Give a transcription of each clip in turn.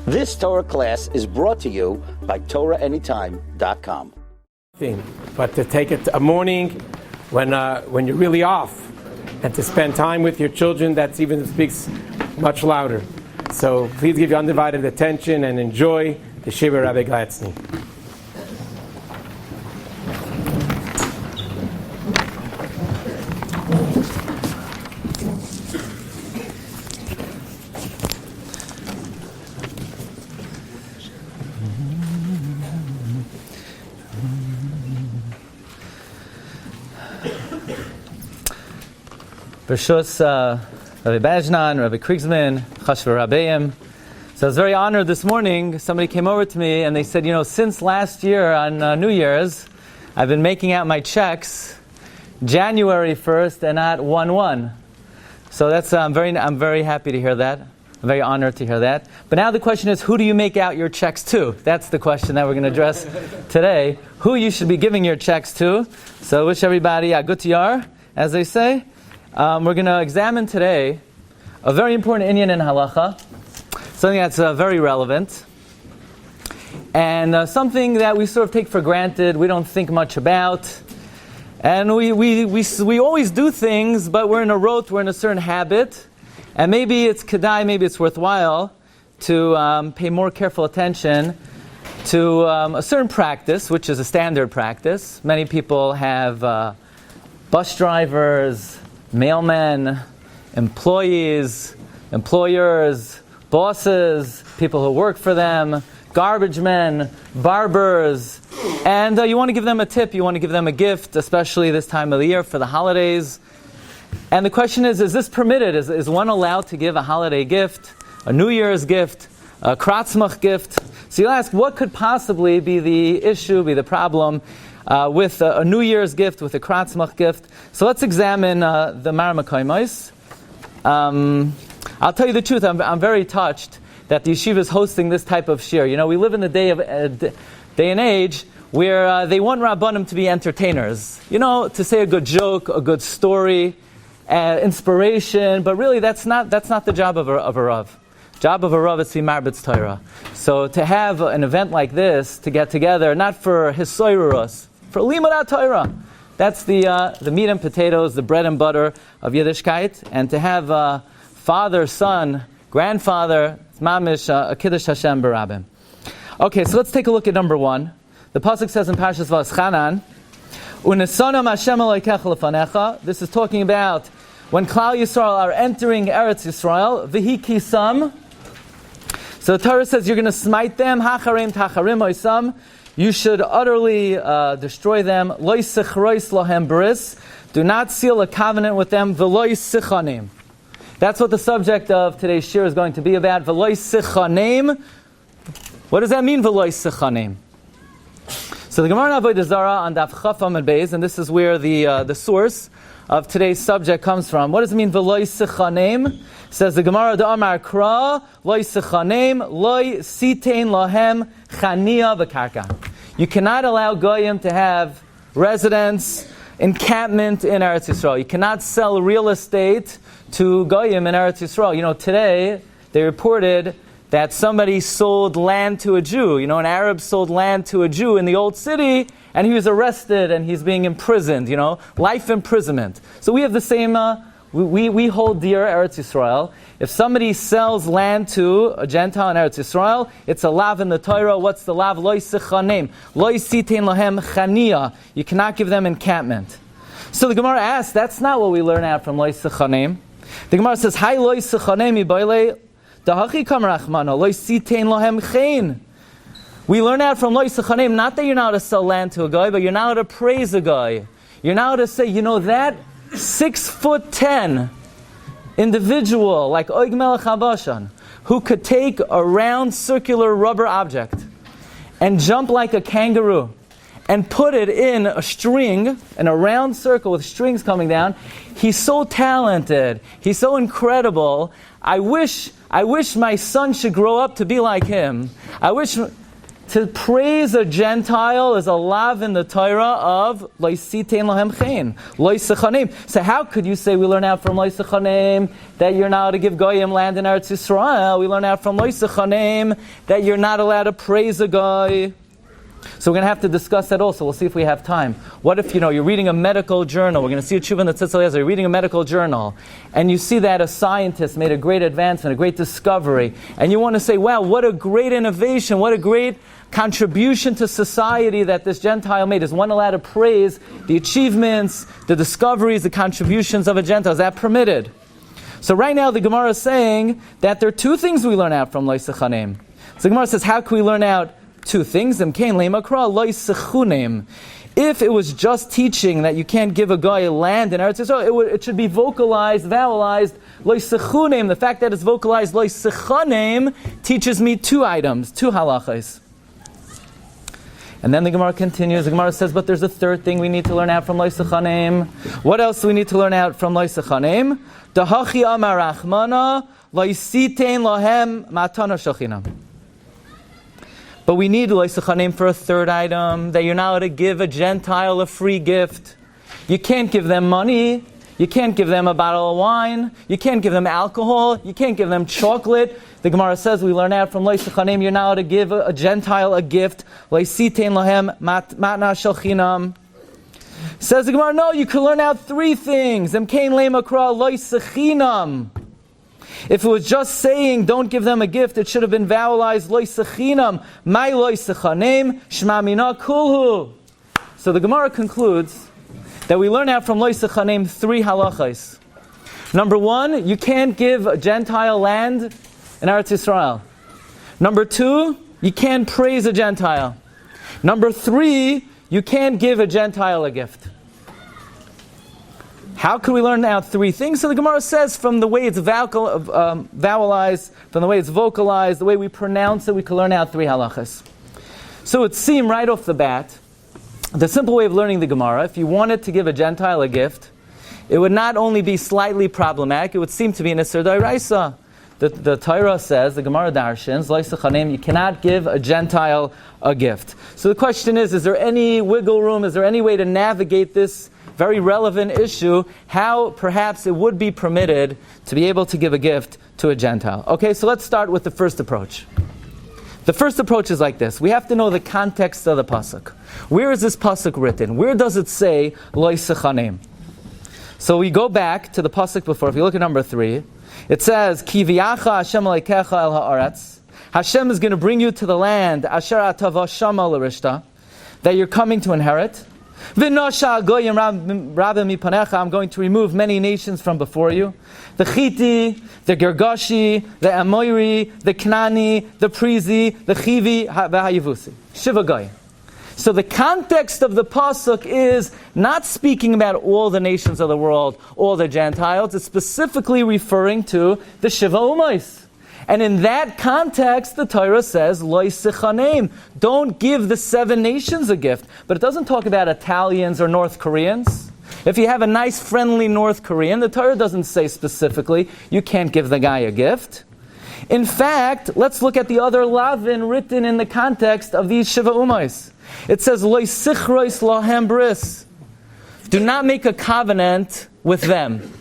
This Torah class is brought to you by TorahAnytime.com. But to take it a morning when you're really off, and to spend time with your children, that even speaks much louder. So please give your undivided attention and enjoy the Shiur Rabbi Glatstein. Bershus, Rabbi Bajnan, Rabbi Kriegsman, Chashva Rabbeim. So I was very honored this morning. Somebody came over to me and they said, since last year on New Year's, I've been making out my checks January 1st and not 1/1. So that's I'm very happy to hear that. I'm very honored to hear that. But now the question is, who do you make out your checks to? That's the question that we're going to address today. Who you should be giving your checks to. So I wish everybody a good yar, as they say. We're going to examine today a very important inyan in halacha, something that's very relevant, and something that we sort of take for granted, we don't think much about, and we always do things, but we're in a rote, we're in a certain habit, and maybe it's kedai, maybe it's worthwhile to pay more careful attention to a certain practice, which is a standard practice. Many people have bus drivers, mailmen, employees, employers, bosses, people who work for them, garbage men, barbers, and you want to give them a tip, you want to give them a gift, especially this time of the year for the holidays. And the question is this permitted? Is one allowed to give a holiday gift, a New Year's gift, a kratzmach gift? So you'll ask, what could possibly be the issue, be the problem with a New Year's gift, with a kratzmach gift? So let's examine the Maramakoimos. I'll tell you the truth, I'm very touched that the Yeshiva is hosting this type of shiur. We live in the day and age where they want Rabbanim to be entertainers. To say a good joke, a good story, inspiration, but really that's not the job of a Rav. Job of a Rav is to be marbitz Torah. So to have an event like this, to get together, not for hisoirus, for limud Torah. That's the meat and potatoes, the bread and butter of Yiddishkeit. And to have father, son, grandfather, it's mamish a kiddush Hashem barabim. Okay, so let's take a look at number 1. The pasuk says in Parsha V'aschanan, Unesanam Hashem Elokecha lefanecha. This is talking about when Klal Yisrael are entering Eretz Yisrael, v'hi kisam. So the Torah says you're going to smite them, hacharim tacharim oisam. You should utterly destroy them. Lo sichrois lohem bris. Do not seal a covenant with them. V'lo sichanim. That's what the subject of today's shiur is going to be about. V'lo sichanim. What does that mean? V'lo sichanim. So the Gemara in Avodah Zarah on Daf Chaf Amud Beis, and this is where the source of today's subject comes from. What does it mean? V'lo sichanim. Says the Gemara, the Amar Kra, loy sichanem, loy sitein lahem chania v'karka. You cannot allow goyim to have residence, encampment in Eretz Yisrael. You cannot sell real estate to goyim in Eretz Yisrael. Today they reported that somebody sold land to a Jew. An Arab sold land to a Jew in the old city, and he was arrested and he's being imprisoned. Life imprisonment. So we have the same. We hold dear Eretz Yisrael. If somebody sells land to a Gentile in Eretz Yisrael, it's a lav in the Torah. What's the lav? Lo sichanem. Lo sitein lahem chania. You cannot give them encampment. So the Gemara asks, that's not what we learn out from lo sichanem. The Gemara says, Hai lo sichanem ibayle dahachi kam rachmana. Lo sitein lahem chen. We learn out from lo sichanem, not that you're not to sell land to a guy, but you're not to praise a guy. You're not to say, that 6'10" individual like Og Melech HaBashan, who could take a round circular rubber object and jump like a kangaroo and put it in a string, in a round circle with strings coming down. He's so talented. He's so incredible. I wish my son should grow up to be like him. I wish To praise a Gentile is a lav in the Torah of lo sitein lahem chen, lo sechanim. So how could you say we learn out from lo sechanim that you're not allowed to give goyim land in Eretz Yisrael? We learn out from lo sechanim that you're not allowed to praise a guy. So we're going to have to discuss that also. We'll see if we have time. What if, you're reading a medical journal. We're going to see a tshuva in the Tzitz Eliezer. You're reading a medical journal. And you see that a scientist made a great advancement, a great discovery. And you want to say, wow, what a great innovation. What a great contribution to society that this Gentile made. Is one allowed to praise the achievements, the discoveries, the contributions of a Gentile? Is that permitted? So right now the Gemara is saying that there are two things we learn out from Lo Sechanim. So the Gemara says, how can we learn out two things? If it was just teaching that you can't give a guy land in Eretz Yisrael, it should be vocalized, vowelized, lo sechunim. The fact that it's vocalized, lo sechanim, teaches me two items, two halachas. And then the Gemara continues. The Gemara says, but there's a third thing we need to learn out from lo sechanim. What else do we need to learn out from lo sechanim? Dahachi amar rachmana, lo yisitein lahem matana shachinam. But we need lo sechanim for a third item, that you're not allowed to give a Gentile a free gift. You can't give them money. You can't give them a bottle of wine. You can't give them alcohol. You can't give them chocolate. The Gemara says, we learn out from lo sechanim, you're not allowed to give a Gentile a gift. Lo sitein lahem matna shel chinam. Says the Gemara, no, you can learn out three things. Emkein lemakra lo sechinam. If it was just saying, don't give them a gift, it should have been vowelized, loy sechinam, my loy sechanim, shma mina kulhu. So the Gemara concludes that we learn out from loy sechanim three halachas. Number one, you can't give a Gentile land in Eretz Yisrael. Number two, you can't praise a Gentile. Number three, you can't give a Gentile a gift. How can we learn out three things? So the Gemara says from the way it's vowelized, from the way it's vocalized, the way we pronounce it, we can learn out three halachas. So it seemed right off the bat, the simple way of learning the Gemara, if you wanted to give a Gentile a gift, it would not only be slightly problematic, it would seem to be an Isser D'Oraisa. The Torah says, the Gemara darshans, Lo Sechanim, you cannot give a Gentile a gift. So the question is there any wiggle room, is there any way to navigate this very relevant issue, how perhaps it would be permitted to be able to give a gift to a Gentile? Okay, so let's start with the first approach. The first approach is like this. We have to know the context of the pasuk. Where is this pasuk written? Where does it say, Lo Sechanim? So we go back to the pasuk before. If you look at number 3, it says, Ki v'yacha Hashem aleikecha el ha'aretz. Hashem is going to bring you to the land, Asher atava shama l'rishta, that you're coming to inherit. V'nosha goyim rabim mipanecha, I'm going to remove many nations from before you. The Chiti, the Gergashi, the Amoiri, the Knani, the Prizi, the Chivi, v'hayevusi. Shiva goyim. So the context of the pasuk is not speaking about all the nations of the world, all the Gentiles. It's specifically referring to the Shiva Umais. And in that context, the Torah says, Lo Sechanim, don't give the 7 nations a gift. But it doesn't talk about Italians or North Koreans. If you have a nice, friendly North Korean, the Torah doesn't say specifically, you can't give the guy a gift. In fact, let's look at the other lavin written in the context of these Shiva Umais. It says, Lo Sichrois Lahem Bris. Do not make a covenant with them.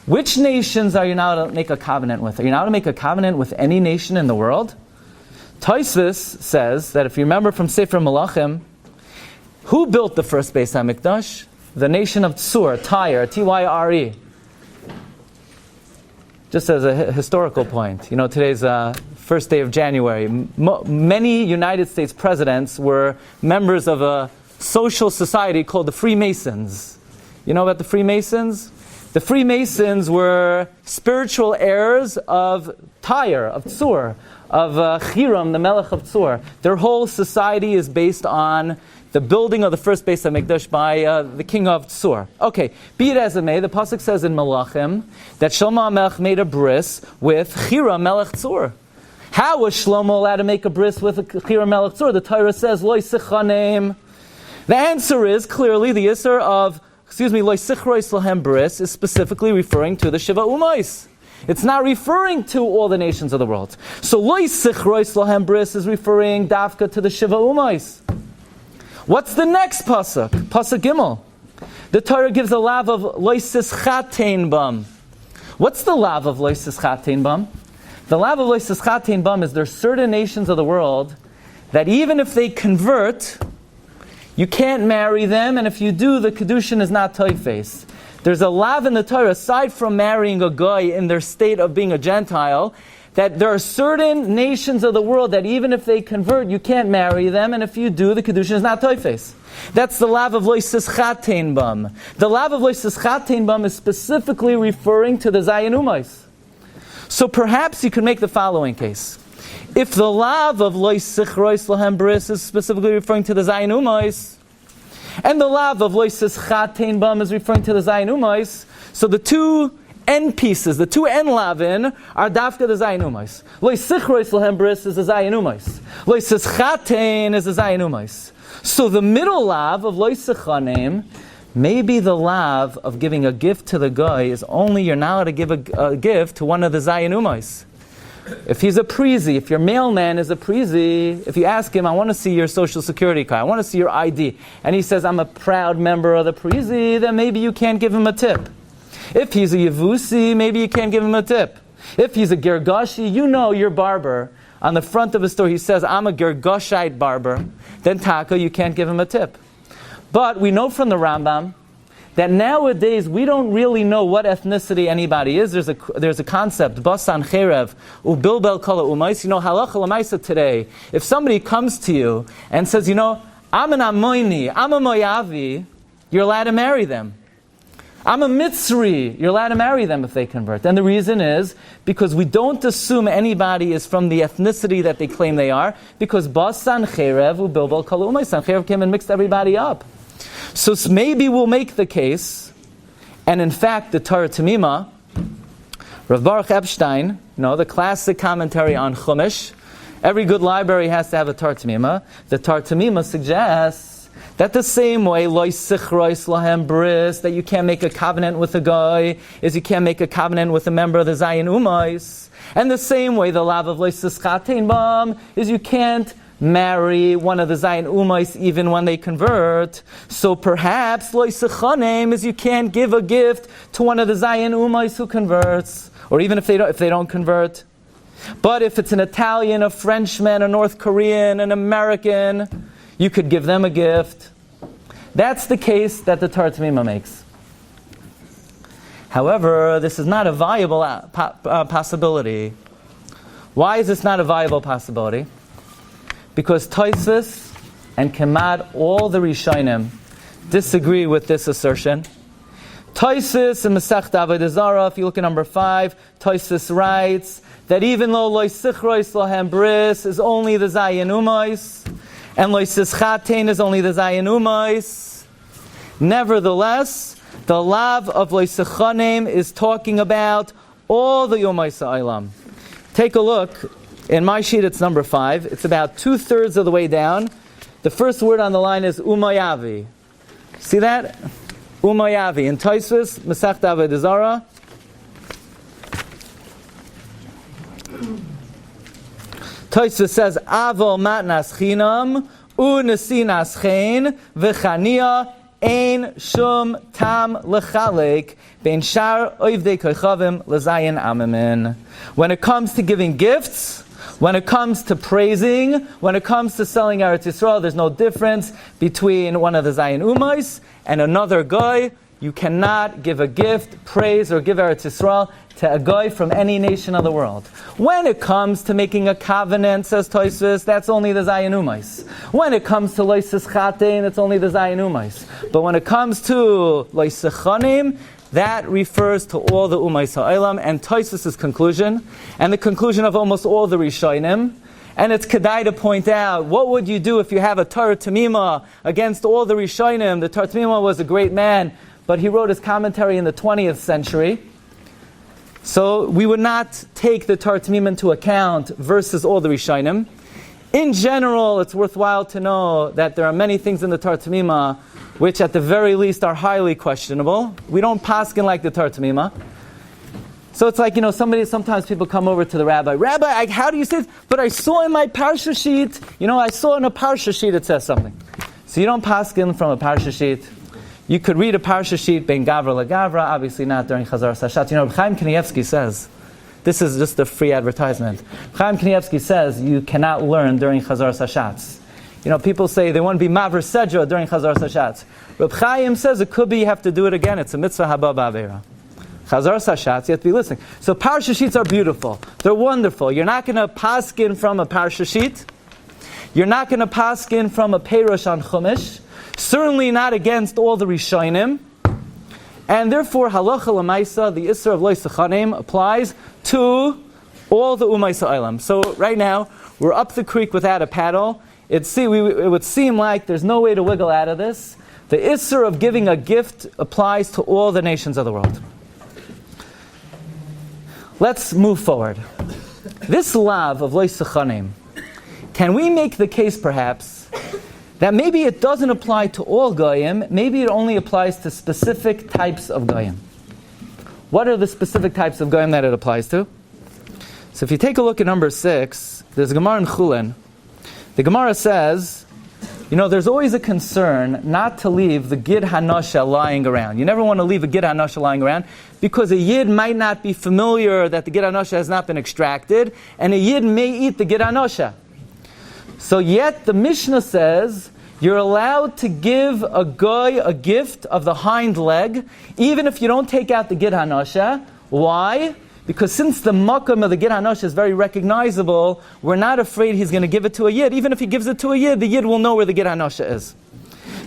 Which nations are you now to make a covenant with? Are you now to make a covenant with any nation in the world? Tosfos says that if you remember from Sefer Malachim, who built the first Beis HaMikdash? The nation of Tsur, Tyre, Tyre. Just as a historical point, today's first day of January. Many United States presidents were members of a social society called the Freemasons. You know about the Freemasons? The Freemasons were spiritual heirs of Tyre, of Tsur, of Hiram, the Melech of Tsur. Their whole society is based on the building of the first Beis HaMikdash by the king of Tsur. Okay, be it as it may, the pasuk says in Malachim that Shlomo HaMelech made a bris with Hiram Melech Tsur. How was Shlomo allowed to make a bris with Hiram Melech Tsur? The Torah says, Lo Sechanim. The answer is clearly the Isser of Lo Sichrois Lahem Bris is specifically referring to the Shiva Umais. It's not referring to all the nations of the world. So Lo Sichrois Lahem Bris is referring dafka to the Shiva Umais. What's the next pasuk? Pasuk Gimel. The Torah gives a lav of Lo Sischatein Bam. What's the lav of Lo Sischatein Bam? The lav of Lo Sischatein Bam is there are certain nations of the world that even if they convert, you can't marry them, and if you do, the Kedushin is not toifes. There's a lav in the Torah, aside from marrying a guy in their state of being a Gentile, that there are certain nations of the world that even if they convert, you can't marry them, and if you do, the Kedushin is not toifes. That's the lav of Lo Sischatein Bam. The lav of Lo Sischatein Bam is specifically referring to the Zayin Umais. So perhaps you could make the following case. If the lav of Lo Sichrois Lahem Bris is specifically referring to the Zayin Umais, and the lav of Lo Sischatein Bam is referring to the Zayin Umais, so the two end pieces, the two end lavin, are dafka the Zayin Umais. Lo Sichrois Lahem Bris is the Zayin Umais. Lo Sischatein is the Zayin Umais. So the middle lav of Lo Sichanim, maybe the lav of giving a gift to the guy is only you're not allowed to give a gift to one of the Zayin Umais. If he's a prizi, if your mailman is a prizi, if you ask him, I want to see your social security card, I want to see your ID, and he says, I'm a proud member of the prizi, then maybe you can't give him a tip. If he's a Yevusi, maybe you can't give him a tip. If he's a Gergashi, you know your barber, on the front of his store, he says, I'm a Gergashite barber, then taka, you can't give him a tip. But we know from the Rambam that nowadays we don't really know what ethnicity anybody is. There's a concept, basan cherev, ubilbel kala umais. You know, halacha lamaisa today. If somebody comes to you and says, you know, I'm an Amoini, I'm a Moyavi, you're allowed to marry them. I'm a Mitzri, you're allowed to marry them if they convert. And the reason is because we don't assume anybody is from the ethnicity that they claim they are, because basan cherev, ubilbel kala umais. San cherev came and mixed everybody up. So maybe we'll make the case, and in fact, the Torah Tamima, Rav Baruch Epstein, the classic commentary on Chumash, every good library has to have a Torah Tamima. The Torah Tamima suggests that the same way, Lo Sichrois Lahem Bris, that you can't make a covenant with a guy, is you can't make a covenant with a member of the Zayin Umais. And the same way, the lav of Lo Sischatein Bam, is you can't marry one of the Zayin Umais even when they convert. So perhaps Lo Sichanem is you can't give a gift to one of the Zayin Umais who converts, or even if they don't convert. But if it's an Italian, a Frenchman, a North Korean, an American, you could give them a gift. That's the case that the Torah Tamima makes. However, this is not a viable possibility. Why is this not a viable possibility? Because Tosfos and Kemad, all the Rishonim, disagree with this assertion. Tosfos in Masechta Avodah Zarah, if you look at number 5, Tosfos writes that even though Lo Sichrois Lahem Bris is only the Zayin Umais, and Lo Sischatein is only the Zayin Umais, nevertheless, the lav of Lo Sichanim is talking about all the Umais Ha'olam. Take a look. In my sheet, it's number 5. It's about 2/3 of the way down. The first word on the line is Umayavi. See that? Umayavi. In Tosfos, Masechta Avodah Zarah. Tosfos says, Avol matnas chinam, unesinas chen, v'chania ein shum tam lechalek, bein shar oivdei koichavim lezayin amamin. When it comes to giving gifts, when it comes to praising, when it comes to selling Eretz Yisrael, there's no difference between one of the Zayin Umais and another guy. You cannot give a gift, praise, or give Eretz Yisrael to a guy from any nation of the world. When it comes to making a covenant, says Tosfos, that's only the Zayin Umais. When it comes to Lo Sischatein, it's only the Zayin Umais. But when it comes to Lo Sichanim, that refers to all the Umais Ha'olam, and Tosfos' conclusion, and the conclusion of almost all the Rishonim. And it's kedai to point out, what would you do if you have a Torah Tamima against all the Rishonim? The Torah Tamima was a great man, but he wrote his commentary in the 20th century. So we would not take the Torah Tamima into account versus all the Rishonim. In general, it's worthwhile to know that there are many things in the Torah Tamima which at the very least are highly questionable. We don't paskin like the Torah Tamima. So it's like, sometimes people come over to the rabbi. Rabbi, how do you say this? But I saw in my Parsha sheet, I saw in a Parsha sheet it says something. So you don't paskin from a Parsha sheet. You could read a Parsha sheet, ben Gavra la Gavra, obviously not during Chazar Sashat. Chaim Kanievsky says, this is just a free advertisement. Chaim Kanievsky says you cannot learn during Chazar Sashats. People say they want to be Maver Sedra during Chazar Sashats. Reb Chaim says it could be you have to do it again. It's a mitzvah haba ba'avera. Chazar Sashatz, you have to be listening. So Parsha sheets are beautiful. They're wonderful. You're not going to paskin from a Parsha sheet. You're not going to paskin from a Perush on Chumash. Certainly not against all the Rishonim. And therefore, halacha l'maisa, the Isser of Lo Yisachanim, applies to all the Umay Sa'olam. So right now, we're up the creek without a paddle. It would seem like there's no way to wiggle out of this. The Isser of giving a gift applies to all the nations of the world. Let's move forward. This lav of Lo Yisachanim, can we make the case perhaps that maybe it doesn't apply to all goyim, maybe it only applies to specific types of goyim? What are the specific types of goyim that it applies to? So if you take a look at number 6, there's a Gemara in Chulin. The Gemara says, there's always a concern not to leave the Gid Hanosha lying around. You never want to leave a Gid Hanosha lying around because a Yid might not be familiar that the Gid Hanosha has not been extracted, and a Yid may eat the Gid Hanosha. So yet the Mishnah says you're allowed to give a guy a gift of the hind leg, even if you don't take out the Gid Hanosha. Why? Because since the makam of the Gid Hanosha is very recognizable, we're not afraid he's going to give it to a Yid. Even if he gives it to a Yid, the Yid will know where the Gid Hanosha is.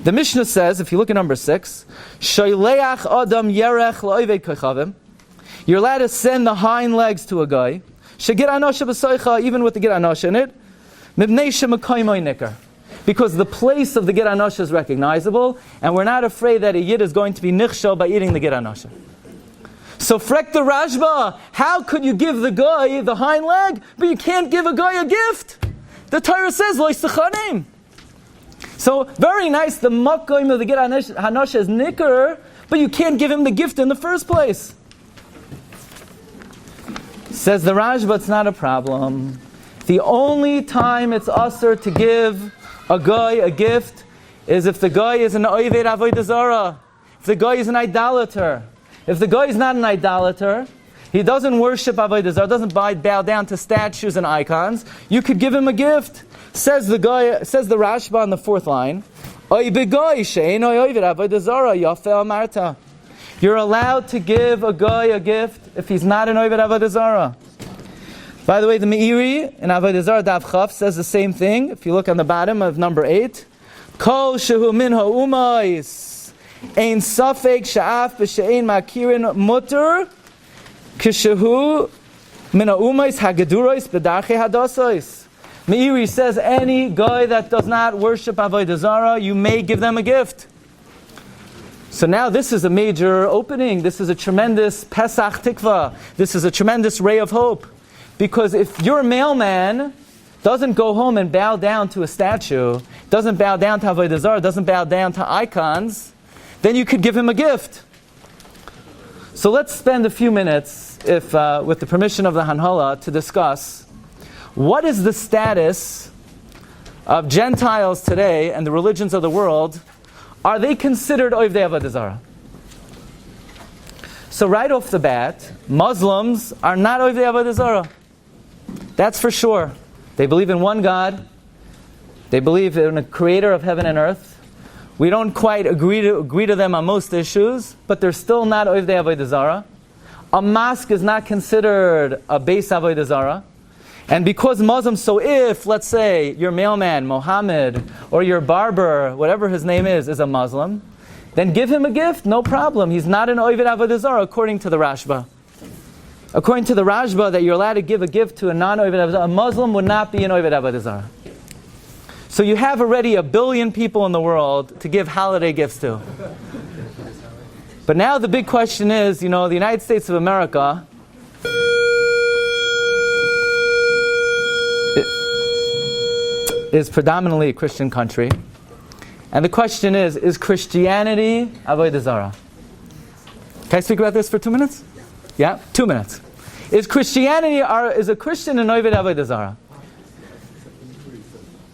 The Mishnah says, if you look at number 6, Shoyleach Adam Yerech La'oved Kochavim, you're allowed to send the hind legs to a guy, Shegid Hanosha B'soicha, even with the Gid Hanosha in it, Mibnei Shemakoymoi Nikar, because the place of the Gid Hanosha is recognizable, and we're not afraid that a Yid is going to be nichshel by eating the Gid Hanosha. So frek the Rashba, how could you give the guy the hind leg, but you can't give a guy a gift? The Torah says, Lo Yisachanim. So very nice, the makom of the Gid Hanosha is nicker, but you can't give him the gift in the first place. Says the Rashba, it's not a problem. The only time it's usher to give a guy a gift is if the guy is an Oved Avodah Zarah, if the guy is an idolater. If the guy is not an idolater, he doesn't worship Avodah Zarah, doesn't bow down to statues and icons, you could give him a gift. Says the Rashba on the 4th line, you're allowed to give a guy a gift if he's not an Oved Avodah Zarah. By the way, the Meiri in Avodah Zarah Daf Chaf says the same thing. If you look on the bottom of number 8, Kol shehu min ha'umais ein safek sha'af b'she'ein makirin mutter kishehu min ha'umais hagaduros b'darchei hadasos. Meiri says any guy that does not worship Avodah Zarah, you may give them a gift. So now this is a major opening. This is a tremendous Pesach Tikva. This is a tremendous ray of hope. Because if your mailman doesn't go home and bow down to a statue, doesn't bow down to Avodah Zarah, doesn't bow down to icons, then you could give him a gift. So let's spend a few minutes, if with the permission of the Hanhala, to discuss what is the status of Gentiles today and the religions of the world. Are they considered Ovdei Avodah Zarah? So right off the bat, Muslims are not Ovdei Avodah Zarah. That's for sure. They believe in one God. They believe in a creator of heaven and earth. We don't quite agree to them on most issues, but they're still not Ovdei Avodah Zarah. A mosque is not considered a Beis Avodah Zarah. And because Muslims, so if, let's say, your mailman, Mohammed, or your barber, whatever his name is a Muslim, then give him a gift, no problem. He's not an Oved Avodah Zarah, according to the Rashba. According to the Rashba, that you're allowed to give a gift to a non-Oved Avodah Zarah, a Muslim would not be an Oved Avodah Zarah. So you have already 1 billion people in the world to give holiday gifts to. But now the big question is, the United States of America is predominantly a Christian country. And the question is Christianity Avodah Zarah? Can I speak about this for 2 minutes? Yeah, 2 minutes. Is a Christian an Oved Avodah Zarah?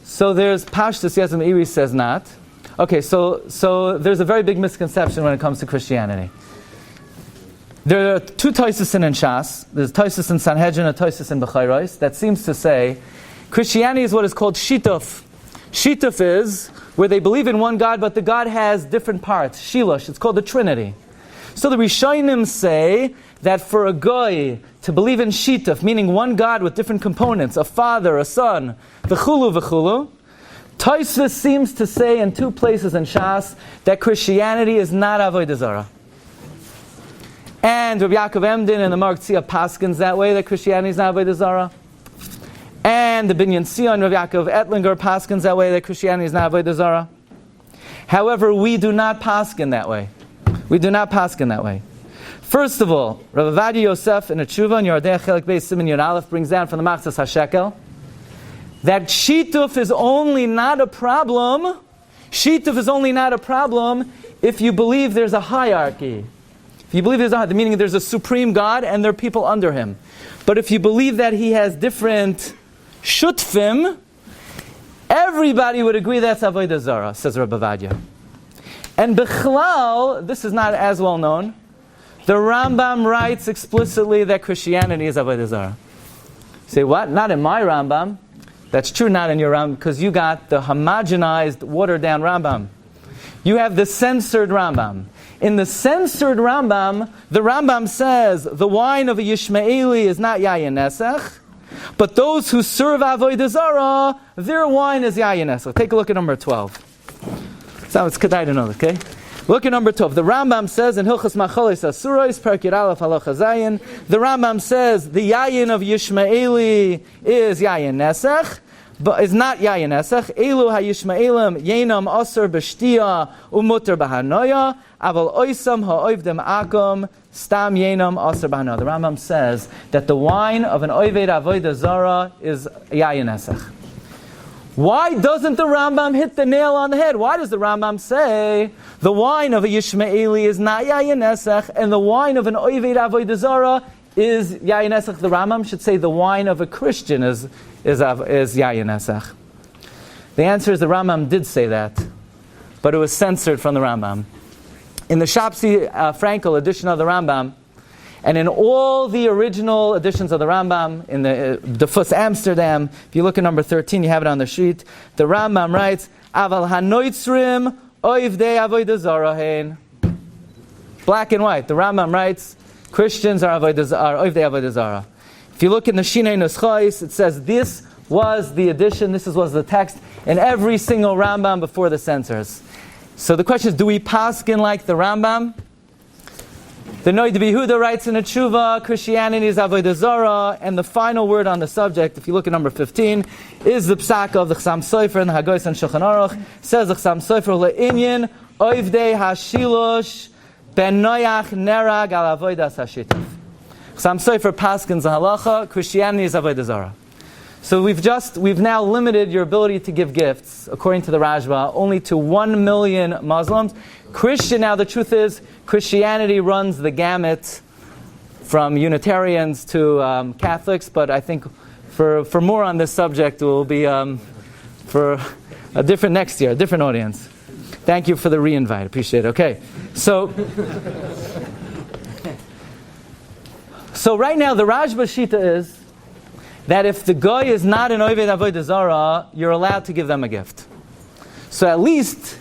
So there's Pashtus Yesem Iri says not. Okay, so there's a very big misconception when it comes to Christianity. There are two Toisasin in Shas. There's Toisasin in Sanhedrin and Toisasin in Bechairos. That seems to say Christianity is what is called Shituf. Shituf is where they believe in one God, but the God has different parts. Shilosh, it's called the Trinity. So the Rishonim say that for a goy to believe in Shituf, meaning one God with different components, a father, a son, v'chulu v'chulu, Tosfos seems to say in two places in Shas that Christianity is not Avodah Zarah. And Rabbi Yaakov Emden and the Mark Tzia paskins that way, that Christianity is not Avodah Zarah. And the Binyan Sion, Rabbi Yaakov Ettlinger paskins that way, that Christianity is not Avodah Zarah. However, we do not paskin that way. We do not paskin that way. First of all, Rav Avadia Yosef in a Tshuva in Yarchei Chelik Beis Siman Yud Aleph brings down from the Machzas HaShekel that Shituf is only not a problem. Shituf is only not a problem if you believe there's a hierarchy. If you believe meaning there's a supreme God and there are people under him. But if you believe that he has different shutfim, everybody would agree that's Avodah Zarah, says Rabbi Avadia. And Bechlal, this is not as well known, the Rambam writes explicitly that Christianity is Avodah Zarah. You say, what? Not in my Rambam. That's true, not in your Rambam, because you got the homogenized, watered-down Rambam. You have the censored Rambam. In the censored Rambam, the Rambam says the wine of a Yishmaeli is not Yayin Nesach, but those who serve Avodah Zarah, their wine is Yayin Nesach. Take a look at number 12. So it's Kedai to know, okay? Look at number 12. The Rambam says in Hilchas Macholis Asuros, Perek Yud Aleph Halacha Zayin, the Rambam says the Yayin of Yishmaeli is Yayin Nesach, but is not Yayin Nesach. Elu ha-Yishmaelim Yenam Asur B'Shtia Umutter B'Hanoya Aval Oisam Ha-Oivdem Akom Stam Yenam Asur B'Hanoya. The Rambam says that the wine of an Oved Avodah Zarah is Yayin Nesach. Why doesn't the Rambam hit the nail on the head? Why does the Rambam say the wine of a Yishmaeli is not Yayin Nesach and the wine of an Oved Avodah Zarah is Yayin Nesach? The Rambam should say the wine of a Christian is Yayin Nesach. The answer is the Rambam did say that, but it was censored from the Rambam. In the Shapsi Frankel edition of the Rambam, and in all the original editions of the Rambam, in the Fus Amsterdam, if you look at number 13, you have it on the sheet, the Rambam writes, Aval hanoitzrim oivdei avodah zarah hein. Black and white. The Rambam writes, Christians are oivdei avodah zarah. If you look in the Shinei Nuschais, it says this was the edition, this was the text in every single Rambam before the censors. So the question is, do we paskin like the Rambam? The Noid Behuda writes in a tshuva, Christianity is Avodah Zarah, and the final word on the subject, if you look at number 15, is the psak of the Chsam Sofer and the Hagoyis and Shulchan Aruch. Says the Chsam Sofer le'inyan oivdei hashilosh ben noyach nerag al avodas hashituf. Chsam Sofer paskins the halacha, Christianity is Avodah Zarah. So we've now limited your ability to give gifts, according to the Rashba, only to 1 million Muslims. Now the truth is, Christianity runs the gamut from Unitarians to Catholics, but I think for more on this subject, it will be for a different next year, a different audience. Thank you for the re-invite. Appreciate it. Okay. So right now, the Rashba Shita is that if the guy is not an Oved Avodah Zarah, you're allowed to give them a gift. So at least,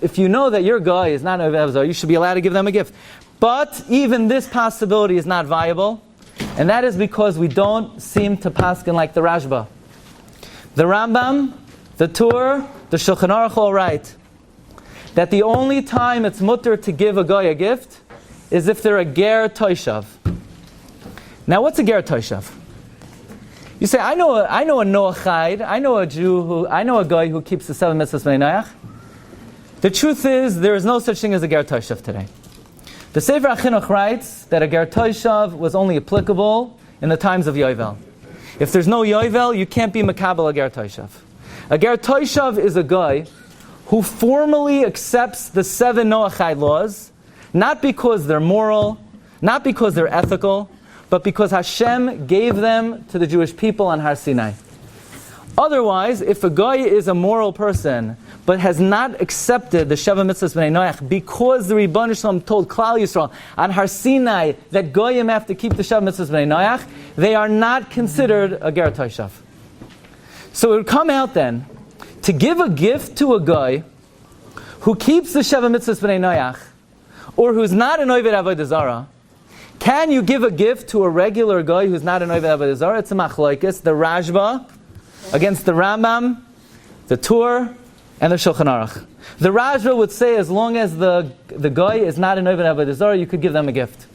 if you know that your guy is not an Oved Avodah Zarah, you should be allowed to give them a gift. But even this possibility is not viable, and that is because we don't seem to paskin like the Rashba. The Rambam, the Tur, the Shulchan Aruch all write that the only time it's mutter to give a guy a gift is if they're a ger toishav. Now, what's a ger toishav? You say, I know a Noachide, I know a Jew, I know a guy who keeps the 7 mitzvahs b'nei Noach. The truth is, there is no such thing as a ger toishav today. The Sefer HaChinuch writes that a ger toishav was only applicable in the times of Yovel. If there's no Yovel, you can't be makabel a ger toishav. A ger toishav is a guy who formally accepts the 7 Noachide laws, not because they're moral, Not because they're ethical, but because Hashem gave them to the Jewish people on Har Sinai. Otherwise, if a guy is a moral person, but has not accepted the Sheva Mitzvahs B'nai Noach, because the Ribbon Shalom told Klal Yisrael on Har Sinai that Goyim have to keep the Sheva Mitzvahs B'nai Noach, they are not considered a Ger Toshav. So it would come out then, to give a gift to a guy who keeps the Sheva Mitzvahs B'nai Noach, or who's not an Oved Avodah Zarah. Can you give a gift to a regular guy who's not an Oved Avodah Zarah? It's a machlokes, the Rashba against the Rambam, the Tur, and the Shulchan Aruch. The Rashba would say as long as the guy is not an Oved Avodah Zarah, you could give them a gift.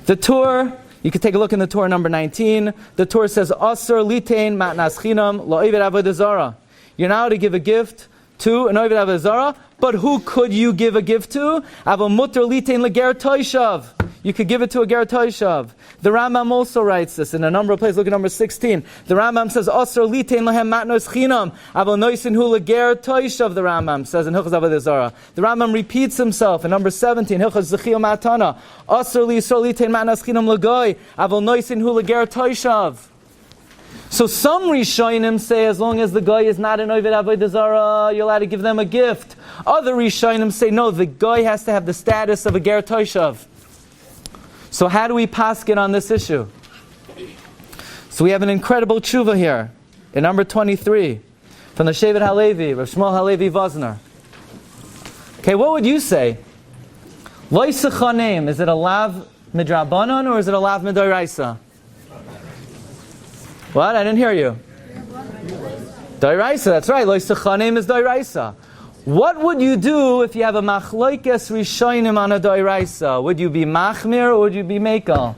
The Tur, you could take a look in the Torah number 19. The Torah says, Asur litein matnas chinam la'oved avodah zarah. You're now to give a gift to an oved avodah zarah, but who could you give a gift to? Avo muter litein leger toishav. You could give it to a ger toishav. The Rambam also writes this in a number of places. Look at number 16. The Rambam says, Asur litein lahem matnos chinam avo noisin hu leger toishav. The Rambam says in Hilchos Avodah Zarah. The Rambam repeats himself in number 17. Hilchos Zechiyah Matana. Asur litein matnos chinam legoy avo noisin hu leger toishav. So some Rishonim say as long as the guy is not an Oved Avodah Zarah, you're allowed to give them a gift. Other Rishonim say no, the guy has to have the status of a Ger Toshav. So how do we paskin on this issue? So we have an incredible tshuva here in number 23 from the Shevet HaLevi, Rav Shmuel HaLevi Vosner. Okay, what would you say? Lo Yisachanim, is it a lav midrabanan or is it a lav midoraisa? What? I didn't hear you. Doiraisa, that's right. Lo Yisachanim is doiraisa. What would you do if you have a machlokes rishonim on a doiraisa? Would you be machmir or would you be mekel?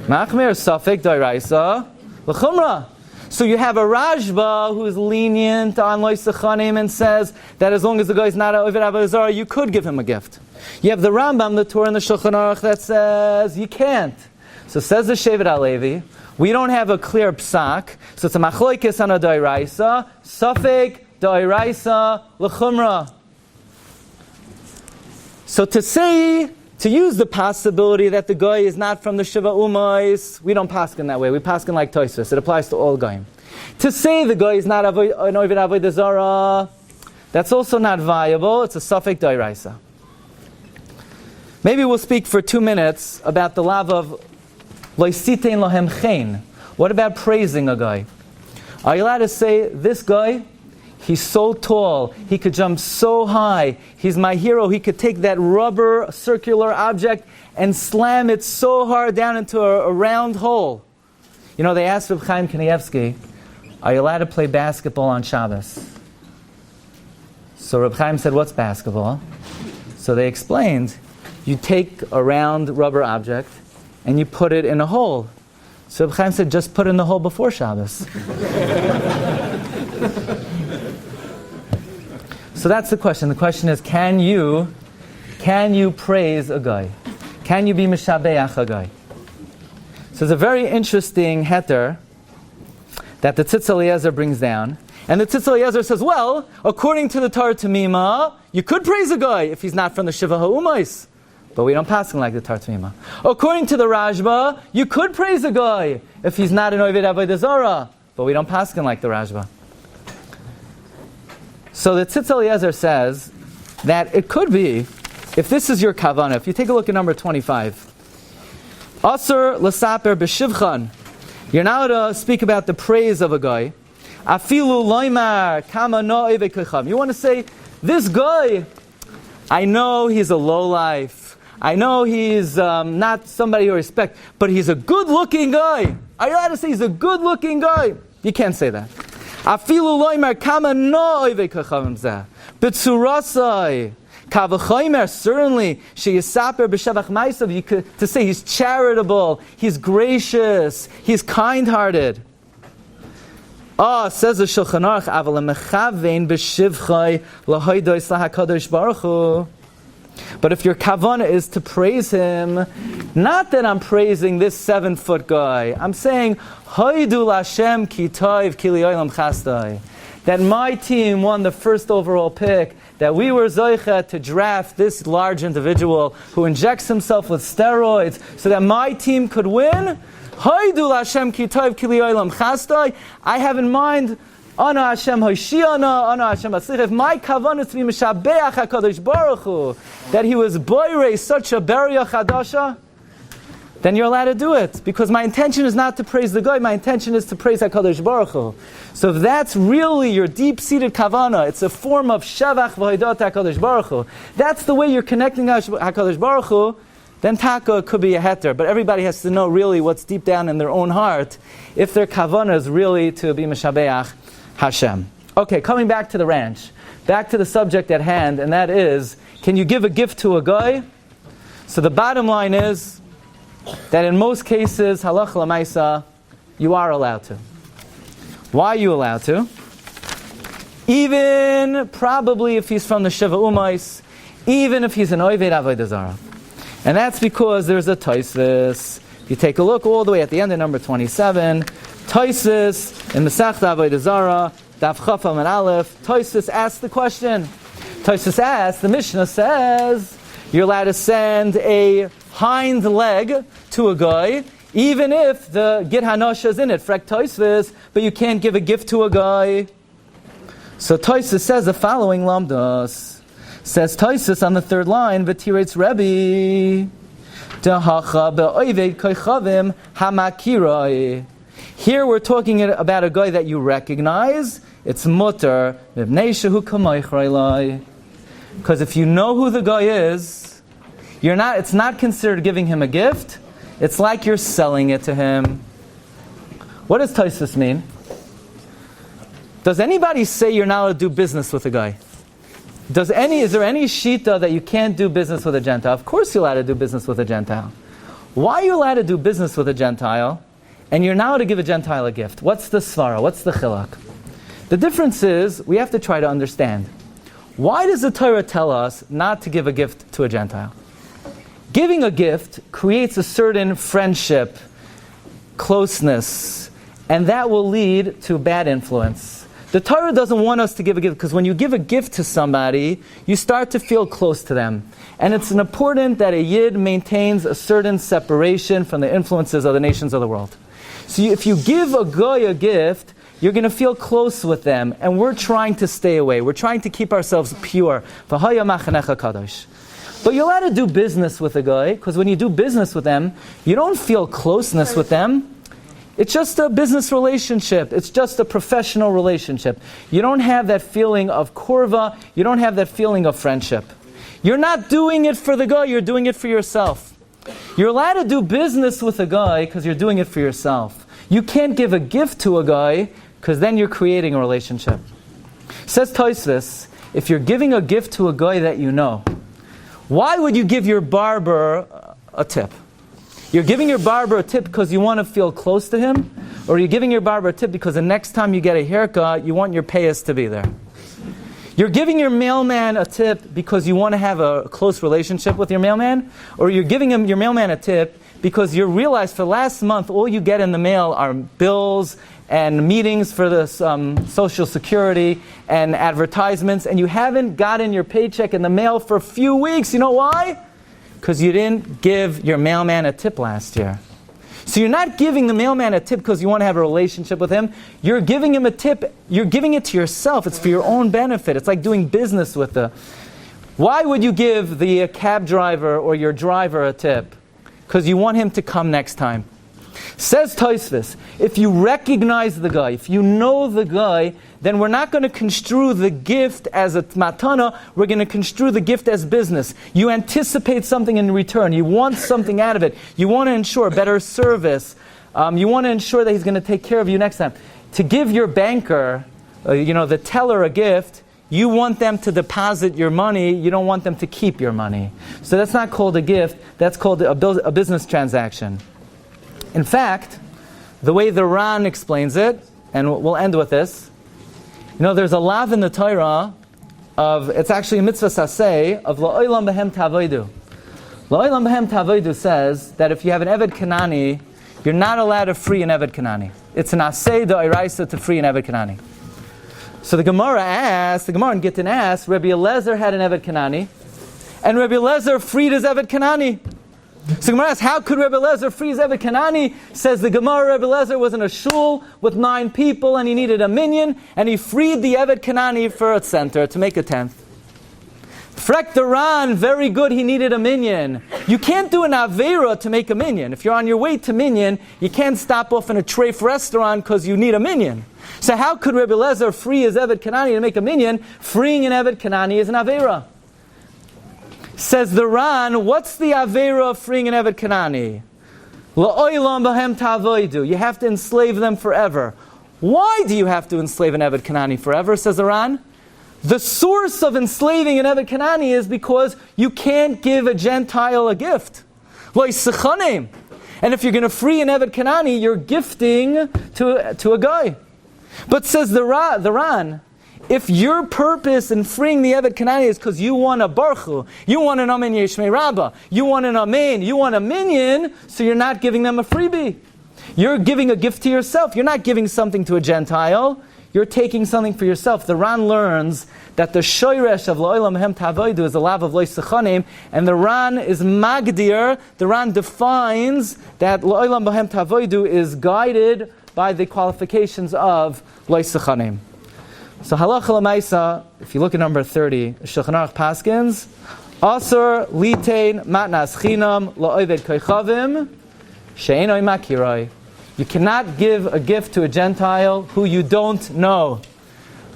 Machmir, safek doiraisa, l'chumra. So you have a Rashba who is lenient on lo yisachanim and says that as long as the guy is not an Oved Avodah Zarah, you could give him a gift. You have the Rambam, the Torah, and the Shulchan Aruch that says you can't. So says the Shevet HaLevi, we don't have a clear psak, so it's a machlokes on a doiraisa, safek Doiraisa l'chumra. So to use the possibility that the guy is not from the Shiva Umais, we don't paskin that way. We paskin like Tosfos. It applies to all goyim. To say the guy is not an Oved Avodah Zarah, that's also not viable. It's a safek Doiraisa. Maybe we'll speak for 2 minutes about the lav of lo sitein lohem chen. What about praising a guy? Are you allowed to say, this guy, he's so tall, he could jump so high, he's my hero, he could take that rubber circular object and slam it so hard down into a round hole. You know, they asked Reb Chaim Kanievsky, are you allowed to play basketball on Shabbos? So Reb Chaim said, what's basketball? So they explained, you take a round rubber object and you put it in a hole. So Reb Chaim said, just put it in the hole before Shabbos. So that's the question. The question is, can you praise a guy? Can you be mishabeach a guy? So it's a very interesting heter that the Tzitz Eliezer brings down. And the Tzitz Eliezer says, well, according to the Torah Tamima, you could praise a guy if he's not from the Shiva Ha'umais. But we don't pass him like the Torah Tamima. According to the Rashba, you could praise a guy if he's not an Oved Avodah Zarah. But we don't pass him like the Rashba. So the Tzitz Eliezer says that it could be, if this is your kavanah, if you take a look at number 25, Asur l'saper b'shivchan, you're now to speak about the praise of a guy. Afilu loymar kama no'eve kecham. You want to say, this guy, I know he's a lowlife. I know he's not somebody you respect, but he's a good-looking guy. Are you allowed to say he's a good-looking guy? You can't say that. Afilu loymar kama no'eve kecham zeh. B'tzurasai. Kavachaymer, certainly, sheyisaper b'shavach ma'asav, you could to say he's charitable, he's gracious, he's kind-hearted. Says the Shulchan Aruch, aval mechavein b'shivchay lahoydos lahakadosh baruch hu. But if your kavanah is to praise him, not that I'm praising this 7-foot guy, I'm saying, Hoidu Lashem ki toiv ki li'olam chastai. that my team won the first overall pick, that we were zoicha to draft this large individual who injects himself with steroids so that my team could win. I have in mind, Ana Hashem Hoshiana, Ana Hashem Batzlicha. If my kavanah is to be Mishabeach HaKadosh Baruch Hu, that he was boirei such a beria chadasha, then you're allowed to do it. Because my intention is not to praise the guy, my intention is to praise HaKadosh Baruch Hu. So if that's really your deep-seated kavanah, it's a form of shavach v'hodat HaKadosh Baruch Hu, that's the way you're connecting HaKadosh Baruch Hu, then taka could be a heter. But everybody has to know really what's deep down in their own heart, if their kavanah is really to be Mishabeach Hashem. Okay, coming back to the ranch. Back to the subject at hand, and that is, can you give a gift to a guy? So the bottom line is that in most cases, halach l'maisa, you are allowed to. Why are you allowed to? Even probably if he's from the Shiva Umais, even if he's an Oved Avodah Zarah. And that's because there's a Tosfos. You take a look all the way at the end of number 27, Tosfos in Masechta Avodah Zarah, Daf Chaf Amud Aleph. Tosfos asks the question. Tosfos asks, the Mishnah says, you're allowed to send a hind leg to a guy, even if the Git Hanosha is in it, Frek Tosfos, but you can't give a gift to a guy. So Tosfos says the following lamdas. Says Tosfos on the third line, V'tirates Rabbi, Dahacha be'oived koichavim hamakirai. Here we're talking about a guy that you recognize. It's mutter, because if you know who the guy is, it's not considered giving him a gift. It's like you're selling it to him. What does Tosfos mean? Does anybody say you're not allowed to do business with a guy? Is there any shita that you can't do business with a Gentile? Of course you're allowed to do business with a Gentile. Why are you allowed to do business with a Gentile and you're not allowed to give a Gentile a gift? What's the svara? What's the chilak? The difference is, we have to try to understand. Why does the Torah tell us not to give a gift to a Gentile? Giving a gift creates a certain friendship, closeness, and that will lead to bad influence. The Torah doesn't want us to give a gift, because when you give a gift to somebody, you start to feel close to them. And it's important that a Yid maintains a certain separation from the influences of the nations of the world. So if you give a guy a gift, you're going to feel close with them, and we're trying to stay away. We're trying to keep ourselves pure. But you're allowed to do business with a guy, because when you do business with them, you don't feel closeness with them. It's just a business relationship. It's just a professional relationship. You don't have that feeling of korva. You don't have that feeling of friendship. You're not doing it for the guy. You're doing it for yourself. You're allowed to do business with a guy because you're doing it for yourself. You can't give a gift to a guy because then you're creating a relationship. Says Tosfos, if you're giving a gift to a guy that you know, why would you give your barber a tip? You're giving your barber a tip because you want to feel close to him? Or you're giving your barber a tip because the next time you get a haircut, you want your payas to be there? You're giving your mailman a tip because you want to have a close relationship with your mailman? Or you're giving your mailman a tip because you realize for last month all you get in the mail are bills and meetings for the Social Security and advertisements, and you haven't gotten your paycheck in the mail for a few weeks. You know why? Because you didn't give your mailman a tip last year. So you're not giving the mailman a tip because you want to have a relationship with him. You're giving him a tip. You're giving it to yourself. It's for your own benefit. It's like doing business with the... Why would you give the cab driver or your driver a tip? Because you want him to come next time. Says Tosfos, if you recognize the guy, if you know the guy, then we're not going to construe the gift as a matana, we're going to construe the gift as business. You anticipate something in return. You want something out of it. You want to ensure better service. You want to ensure that he's going to take care of you next time. To give your banker, the teller a gift, you want them to deposit your money, you don't want them to keep your money. So that's not called a gift, that's called a business transaction. In fact, the way the Ran explains it, and we'll end with this, there's a lav in the Torah of, it's actually a mitzvah saseh, of la'olam behem tavodu. La'olam behem tavodu says that if you have an Eved Kanani, you're not allowed to free an Eved Kanani. It's an aseh da'iraisa to free an Eved Kanani. So the Gemara in Gittin asks, Rabbi Eliezer had an Eved Kanani, and Rabbi Eliezer freed his Eved Kanani. So Gemara asks, how could Rabbi Eliezer free his Eved Kanani? Says the Gemara, Rabbi Eliezer was in a shul with 9 people, and he needed a minyan, and he freed the Eved Kanani for a center to make a 10th. Frek the Ran, very good, he needed a minyan. You can't do an Aveira to make a minyan. If you're on your way to minyan, you can't stop off in a treif restaurant because you need a minyan. So how could Rabbi Eliezer free his Eved Kanani to make a minyan? Freeing an Eved Kanani is an Aveira. Says the Ran, what's the Aveira of freeing an Eved Kanani? La'olam b'hem ta'avoidu. You have to enslave them forever. Why do you have to enslave an Eved Kanani forever, says the Ran? The source of enslaving an Eved Kanani is because you can't give a Gentile a gift. Lo yisechanim. And if you're going to free an Eved Kanani, you're gifting to a guy. But says the Ran, if your purpose in freeing the Eved Kanani is because you want a Baruchu, you want an Amen Yeshmei Rabbah, you want an Amen, you want a minyan, so you're not giving them a freebie. You're giving a gift to yourself. You're not giving something to a Gentile. You're taking something for yourself. The Ran learns that the shoyresh of La'olam Hem Tavoidu is the lav of Lo Yisechanim, and the Ran is Magdir. The Ran defines that La'olam B'hem Tavoidu is guided by the qualifications of Lo Yisechanim. So halacha l'maisa, if you look at number 30, Shulchan Aruch Paskins, Asur litein matnas chinam la'oved koichavim she'enoi makiroi. You cannot give a gift to a Gentile who you don't know.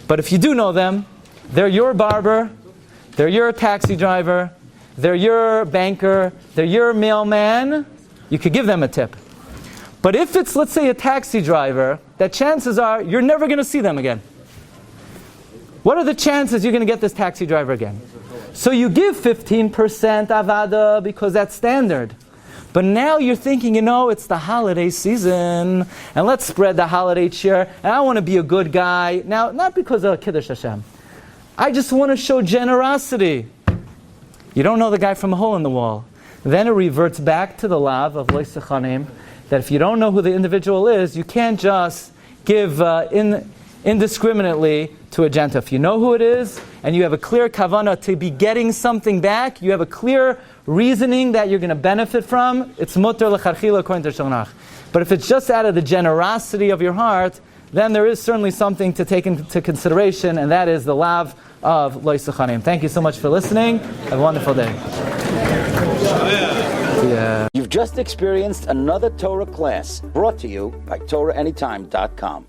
But if you do know them, they're your barber, they're your taxi driver, they're your banker, they're your mailman, you could give them a tip. But if it's, let's say, a taxi driver, that chances are you're never going to see them again. What are the chances you're going to get this taxi driver again? So you give 15% avada because that's standard. But now you're thinking, it's the holiday season, and let's spread the holiday cheer, and I want to be a good guy. Now, not because of Kiddush Hashem. I just want to show generosity. You don't know the guy from a hole in the wall. Then it reverts back to the lav of Lo Yisechanim, that if you don't know who the individual is, you can't just give indiscriminately to a Gentile. If you know who it is, and you have a clear kavanah to be getting something back, you have a clear reasoning that you're going to benefit from, it's mutter l'charchila according to Shulchan Aruch. But if it's just out of the generosity of your heart, then there is certainly something to take into consideration, and that is the lav of Lo Yisechanim. Thank you so much for listening. Have a wonderful day. Yeah. You've just experienced another Torah class brought to you by TorahAnytime.com.